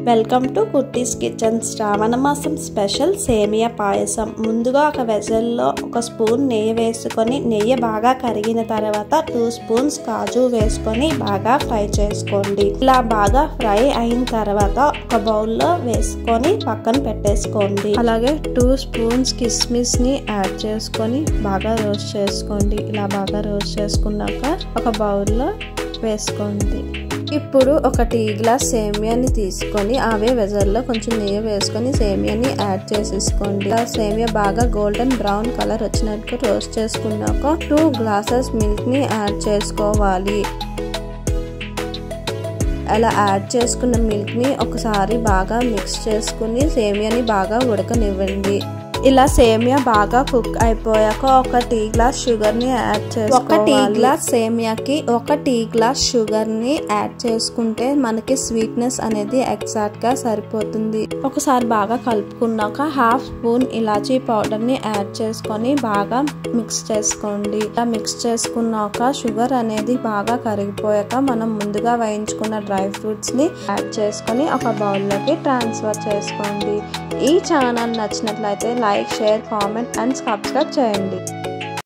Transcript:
Welcome to Kutty's kitchen. శ్రావణ మాసం special సేమియా పాయసం. ముందుగా ఒక వెజల్లో ఒక స్పూన్ నెయ్యి వేసుకొని, నెయ్యి బాగా కరిగిన తర్వాత 2 స్పూన్స్ కాజు వేసుకొని బాగా ఫ్రై చేసుకోండి. ఇలా బాగా ఫ్రై అయిన తర్వాత ఒక బౌల్లో వేసుకొని పక్కన పెట్టేసుకోండి. అలాగే 2 స్పూన్స్ కిస్మిస్ ని యాడ్ చేసుకొని బాగా రోస్ట్ చేసుకోండి. ఇలా బాగా రోస్ట్ చేసుకున్నాక ఒక బౌల్లో వేసుకోండి. ఇప్పుడు ఒక టీ గ్లాస్ సేమియాని తీసుకొని అవే వెజల్లో కొంచెం నెయ్యి వేసుకొని సేమియాని యాడ్ చేసేసుకోండి. సేమియా బాగా గోల్డెన్ బ్రౌన్ కలర్ వచ్చినట్టు రోస్ట్ చేసుకున్నాక 2 గ్లాసెస్ మిల్క్ ని యాడ్ చేసుకోవాలి. అలా యాడ్ చేసుకున్న మిల్క్ ని ఒకసారి బాగా మిక్స్ చేసుకుని సేమియాని బాగా ఉడకనివ్వండి. ఇలా సేమియా బాగా కుక్ అయిపోయాక ఒక టీ గ్లాస్ షుగర్ ని యాడ్ చేసుకోవాలి. ఒక టీ గ్లాస్ సేమియాకి ఒక టీ గ్లాస్ షుగర్ ని యాడ్ చేసుకుంటే మనకి స్వీట్నెస్ అనేది ఎగ్జాక్ట్ గా సరిపోతుంది. ఒకసారి బాగా కలుపుకున్నాక 1/2 స్పూన్ ఇలాచీ పౌడర్ ని యాడ్ చేసుకొని బాగా మిక్స్ చేసుకోండి. ఇలా మిక్స్ చేసుకున్నాక షుగర్ అనేది బాగా కరిగిపోయాక మనం ముందుగా వేయించుకున్న డ్రై ఫ్రూట్స్ ని యాడ్ చేసుకొని ఒక బౌల్లోకి ట్రాన్స్ఫర్ చేసుకోండి. ఈ ఛానల్ నచ్చినట్లయితే like, share, comment and subscribe చేయండి.